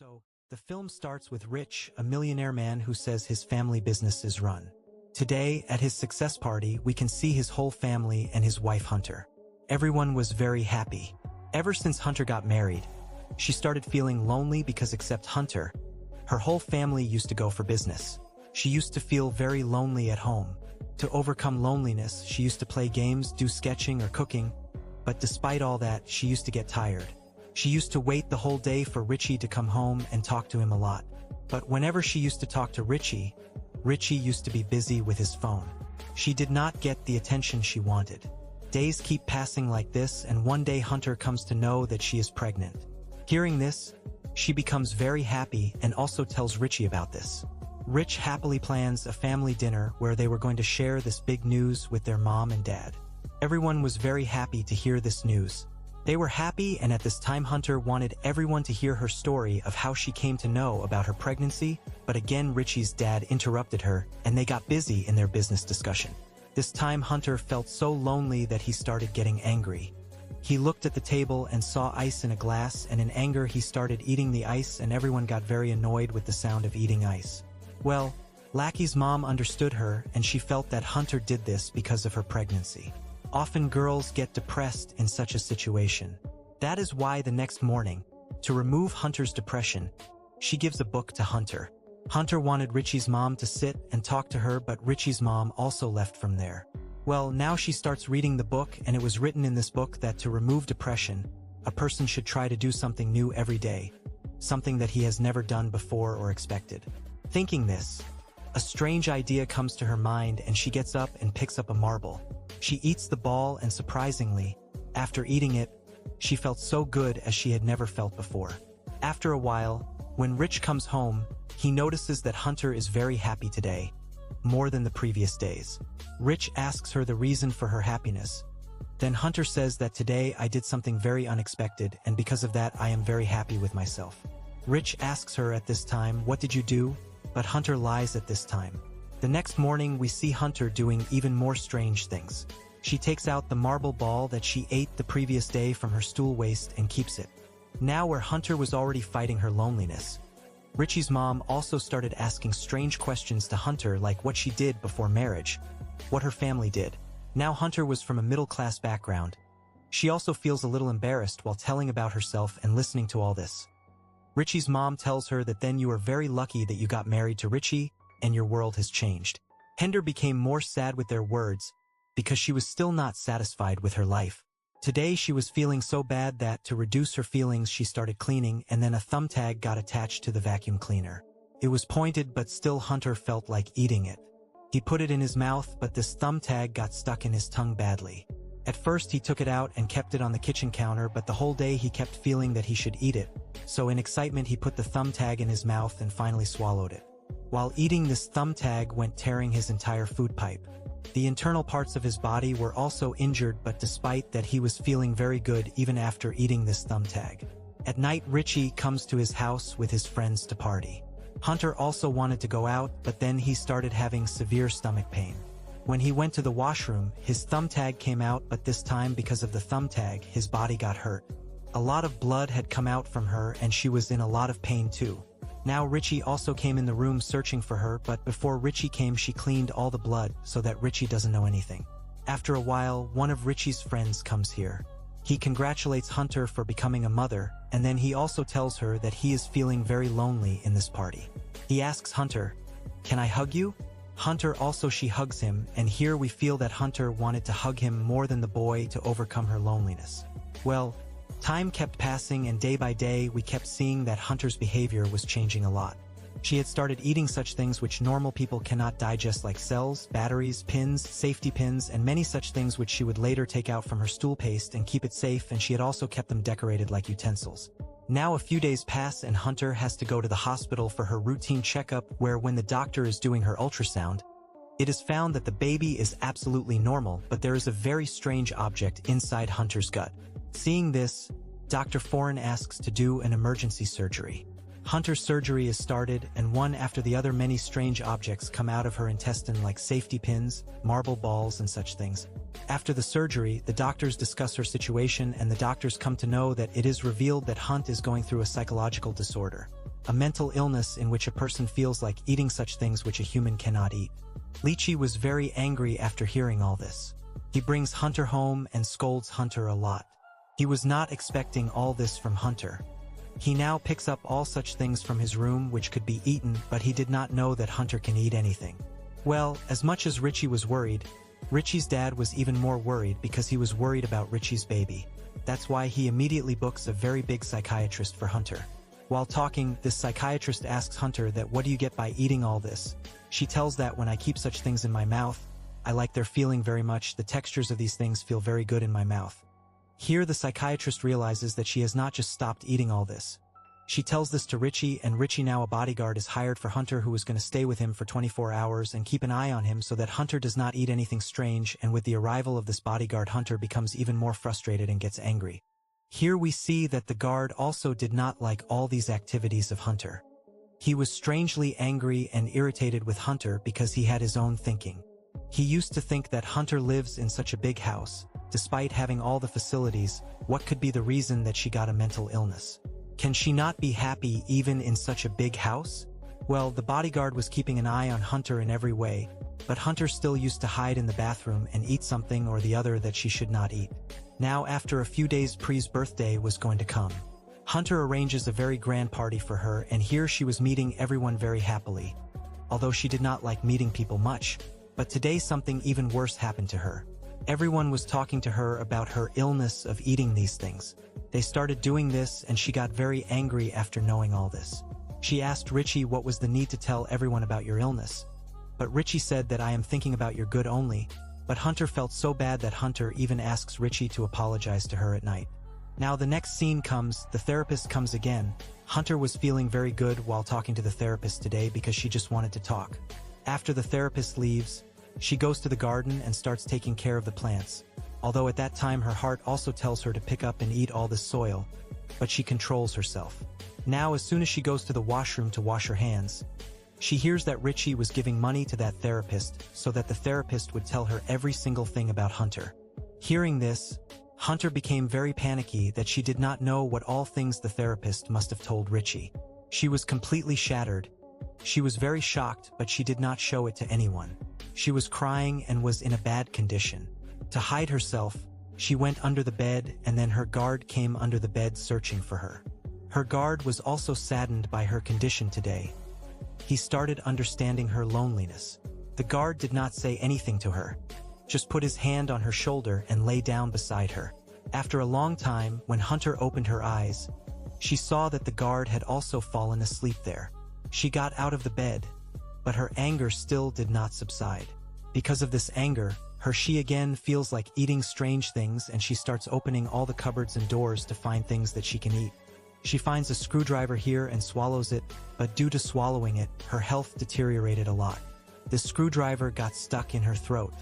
So, the film starts with Rich, a millionaire man who says his family business is run. Today, at his success party, we can see his whole family and his wife Hunter. Everyone was very happy. Ever since Hunter got married, she started feeling lonely because except Hunter, her whole family used to go for business. She used to feel very lonely at home. To overcome loneliness, she used to play games, do sketching or cooking, but despite all that, she used to get tired. She used to wait the whole day for Richie to come home and talk to him a lot. But whenever she used to talk to Richie, Richie used to be busy with his phone. She did not get the attention she wanted. Days keep passing like this, and one day Hunter comes to know that she is pregnant. Hearing this, she becomes very happy and also tells Richie about this. Rich happily plans a family dinner where they were going to share this big news with their mom and dad. Everyone was very happy to hear this news. They were happy, and at this time Hunter wanted everyone to hear her story of how she came to know about her pregnancy, but again Richie's dad interrupted her, and they got busy in their business discussion. This time Hunter felt so lonely that he started getting angry. He looked at the table and saw ice in a glass, and in anger he started eating the ice, and everyone got very annoyed with the sound of eating ice. Well, Lackey's mom understood her, and she felt that Hunter did this because of her pregnancy. Often girls get depressed in such a situation. That is why the next morning, to remove Hunter's depression, she gives a book to Hunter. Hunter wanted Richie's mom to sit and talk to her, but Richie's mom also left from there. Well, now she starts reading the book, and it was written in this book that to remove depression, a person should try to do something new every day, something that he has never done before or expected. Thinking this, a strange idea comes to her mind, and she gets up and picks up a marble. She eats the ball, and surprisingly, after eating it, she felt so good as she had never felt before. After a while, when Rich comes home, he notices that Hunter is very happy today, more than the previous days. Rich asks her the reason for her happiness. Then Hunter says that today I did something very unexpected, and because of that I am very happy with myself. Rich asks her at this time, "What did you do?" But Hunter lies at this time. The next morning we see Hunter doing even more strange things. She takes out the marble ball that she ate the previous day from her stool waist and keeps it. Now where Hunter was already fighting her loneliness, Richie's mom also started asking strange questions to Hunter, like what she did before marriage, what her family did. Now Hunter was from a middle-class background. She also feels a little embarrassed while telling about herself and listening to all this. Richie's mom tells her that then you are very lucky that you got married to Richie, and your world has changed. Hender became more sad with their words, because she was still not satisfied with her life. Today she was feeling so bad that, to reduce her feelings, she started cleaning, and then a thumbtag got attached to the vacuum cleaner. It was pointed, but still Hunter felt like eating it. He put it in his mouth, but this thumbtag got stuck in his tongue badly. At first he took it out and kept it on the kitchen counter, but the whole day he kept feeling that he should eat it. So in excitement he put the thumbtag in his mouth and finally swallowed it. While eating, this thumbtag went tearing his entire food pipe. The internal parts of his body were also injured, but despite that he was feeling very good even after eating this thumbtag. At night Richie comes to his house with his friends to party. Hunter also wanted to go out, but then he started having severe stomach pain. When he went to the washroom, his thumbtag came out, but this time because of the thumbtag, his body got hurt. A lot of blood had come out from her, and she was in a lot of pain too. Now Richie also came in the room searching for her, but before Richie came she cleaned all the blood so that Richie doesn't know anything. After a while, one of Richie's friends comes here. He congratulates Hunter for becoming a mother, and then he also tells her that he is feeling very lonely in this party. He asks Hunter, "Can I hug you?" Hunter also she hugs him, and here we feel that Hunter wanted to hug him more than the boy to overcome her loneliness. Well, time kept passing, and day by day we kept seeing that Hunter's behavior was changing a lot. She had started eating such things which normal people cannot digest, like cells, batteries, pins, safety pins, and many such things which she would later take out from her stool paste and keep it safe, and she had also kept them decorated like utensils. Now a few days pass and Hunter has to go to the hospital for her routine checkup, where when the doctor is doing her ultrasound, it is found that the baby is absolutely normal, but there is a very strange object inside Hunter's gut. Seeing this, Dr. Foreign asks to do an emergency surgery. Hunter's surgery is started, and one after the other many strange objects come out of her intestine, like safety pins, marble balls, and such things. After the surgery, the doctors discuss her situation, and the doctors come to know that it is revealed that Hunt is going through a psychological disorder. a mental illness in which a person feels like eating such things which a human cannot eat. Lychee was very angry after hearing all this. He brings Hunter home and scolds Hunter a lot. He was not expecting all this from Hunter. He now picks up all such things from his room which could be eaten, but he did not know that Hunter can eat anything. Well, as much as Richie was worried, Richie's dad was even more worried because he was worried about Richie's baby. That's why he immediately books a very big psychiatrist for Hunter. While talking, this psychiatrist asks Hunter that what do you get by eating all this? She tells that when I keep such things in my mouth, I like their feeling very much, the textures of these things feel very good in my mouth. Here the psychiatrist realizes that she has not just stopped eating all this. She tells this to Richie, and Richie, now a bodyguard, is hired for Hunter, who is going to stay with him for 24 hours and keep an eye on him so that Hunter does not eat anything strange, and with the arrival of this bodyguard, Hunter becomes even more frustrated and gets angry. Here we see that the guard also did not like all these activities of Hunter. He was strangely angry and irritated with Hunter because he had his own thinking. He used to think that Hunter lives in such a big house. Despite having all the facilities, what could be the reason that she got a mental illness? Can she not be happy even in such a big house? Well, the bodyguard was keeping an eye on Hunter in every way, but Hunter still used to hide in the bathroom and eat something or the other that she should not eat. Now, after a few days, Pree's birthday was going to come. Hunter arranges a very grand party for her, and here she was meeting everyone very happily. Although she did not like meeting people much, but today something even worse happened to her. Everyone was talking to her about her illness of eating these things. They started doing this, and she got very angry after knowing all this. She asked Richie what was the need to tell everyone about your illness. But Richie said that I am thinking about your good only, but Hunter felt so bad that Hunter even asks Richie to apologize to her at night. Now the next scene comes, the therapist comes again. Hunter was feeling very good while talking to the therapist today because she just wanted to talk. After the therapist leaves, she goes to the garden and starts taking care of the plants. Although at that time her heart also tells her to pick up and eat all this soil, but she controls herself. Now as soon as she goes to the washroom to wash her hands, she hears that Richie was giving money to that therapist so that the therapist would tell her every single thing about Hunter. Hearing this, Hunter became very panicky that she did not know what all things the therapist must have told Richie. She was completely shattered. She was very shocked, but she did not show it to anyone. She was crying and was in a bad condition. To hide herself, she went under the bed, and then her guard came under the bed searching for her. Her guard was also saddened by her condition today. He started understanding her loneliness. The guard did not say anything to her, just put his hand on her shoulder and lay down beside her. After a long time, when Hunter opened her eyes, she saw that the guard had also fallen asleep there. She got out of the bed, but her anger still did not subside. Because of this anger, she again feels like eating strange things, and she starts opening all the cupboards and doors to find things that she can eat. She finds a screwdriver here and swallows it, but due to swallowing it, her health deteriorated a lot. The screwdriver got stuck in her throat.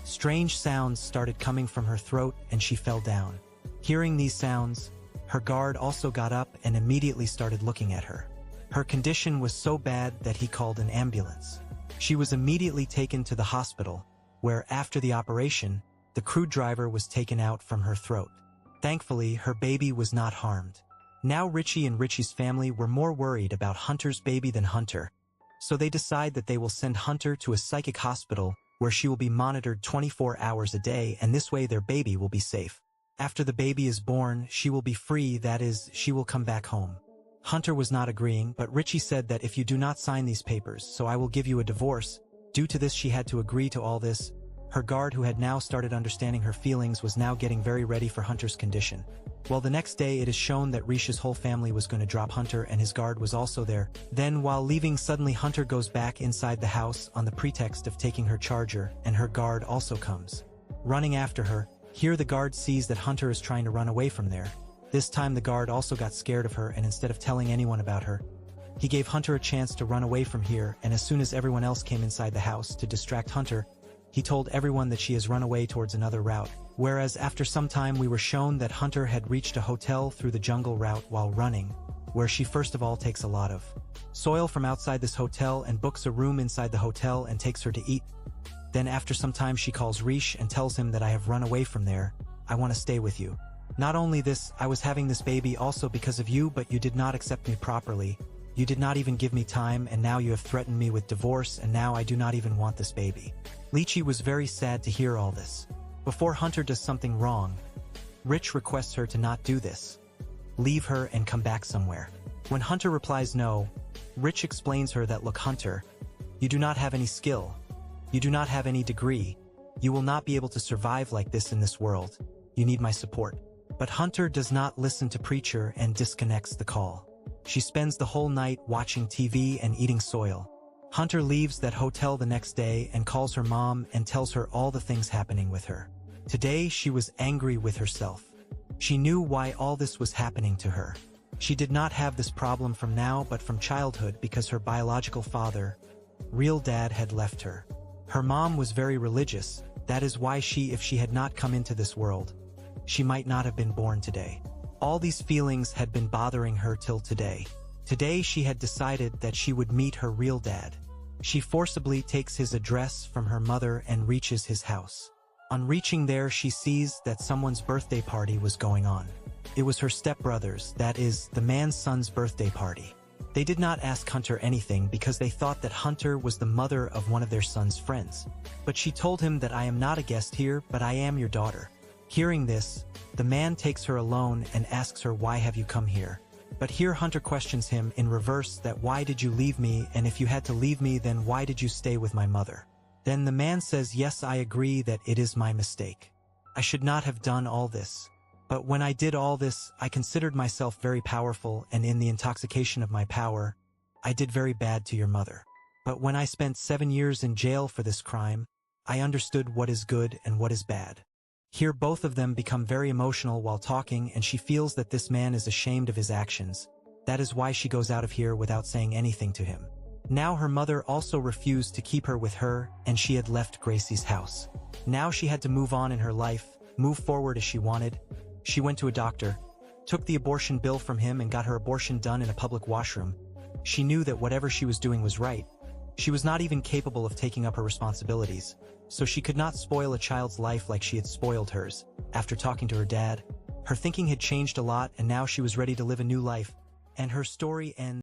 Strange sounds started coming from her throat and she fell down. Hearing these sounds, her guard also got up and immediately started looking at her. Her condition was so bad that he called an ambulance. She was immediately taken to the hospital, where after the operation, the screwdriver was taken out from her throat. Thankfully, her baby was not harmed. Now Richie and Richie's family were more worried about Hunter's baby than Hunter, so they decide that they will send Hunter to a psychic hospital where she will be monitored 24 hours a day, and this way their baby will be safe. After the baby is born, she will be free, that is, she will come back home. Hunter was not agreeing, but Richie said that if you do not sign these papers, so I will give you a divorce. Due to this, she had to agree to all this. Her guard, who had now started understanding her feelings, was now getting very ready for Hunter's condition. Well, the next day it is shown that Risha's whole family was going to drop Hunter, and his guard was also there. Then while leaving, suddenly Hunter goes back inside the house on the pretext of taking her charger, and her guard also comes running after her. Here the guard sees that Hunter is trying to run away from there. This time the guard also got scared of her, and instead of telling anyone about her, he gave Hunter a chance to run away from here, and as soon as everyone else came inside the house to distract Hunter, he told everyone that she has run away towards another route. Whereas after some time we were shown that Hunter had reached a hotel through the jungle route while running, where she first of all takes a lot of soil from outside this hotel and books a room inside the hotel and takes her to eat. Then after some time she calls Rish and tells him that I have run away from there, I want to stay with you. Not only this, I was having this baby also because of you, but you did not accept me properly. You did not even give me time, and now you have threatened me with divorce, and now I do not even want this baby. Lychee was very sad to hear all this. Before Hunter does something wrong, Rich requests her to not do this. Leave her and come back somewhere. When Hunter replies no, Rich explains her that, look Hunter, you do not have any skill. You do not have any degree. You will not be able to survive like this in this world. You need my support. But Hunter does not listen to Preacher and disconnects the call. She spends the whole night watching TV and eating soil. Hunter leaves that hotel the next day and calls her mom and tells her all the things happening with her. Today she was angry with herself. She knew why all this was happening to her. She did not have this problem from now but from childhood because her biological father, real dad, had left her. Her mom was very religious. That is why if she had not come into this world, she might not have been born today. All these feelings had been bothering her till today. Today she had decided that she would meet her real dad. She forcibly takes his address from her mother and reaches his house. On reaching there, she sees that someone's birthday party was going on. It was her stepbrother's, that is, the man's son's birthday party. They did not ask Hunter anything because they thought that Hunter was the mother of one of their son's friends. But she told him that I am not a guest here, but I am your daughter. Hearing this, the man takes her alone and asks her, why have you come here? But here Hunter questions him in reverse that why did you leave me, and if you had to leave me then why did you stay with my mother? Then the man says, yes, I agree that it is my mistake. I should not have done all this. But when I did all this, I considered myself very powerful, and in the intoxication of my power, I did very bad to your mother. But when I spent 7 years in jail for this crime, I understood what is good and what is bad. Here both of them become very emotional while talking, and she feels that this man is ashamed of his actions. That is why she goes out of here without saying anything to him. Now her mother also refused to keep her with her, and she had left Gracie's house. Now she had to move on in her life, move forward as she wanted. She went to a doctor, took the abortion bill from him and got her abortion done in a public washroom. She knew that whatever she was doing was right. She was not even capable of taking up her responsibilities, so she could not spoil a child's life like she had spoiled hers. After talking to her dad, her thinking had changed a lot, and now she was ready to live a new life, and her story ends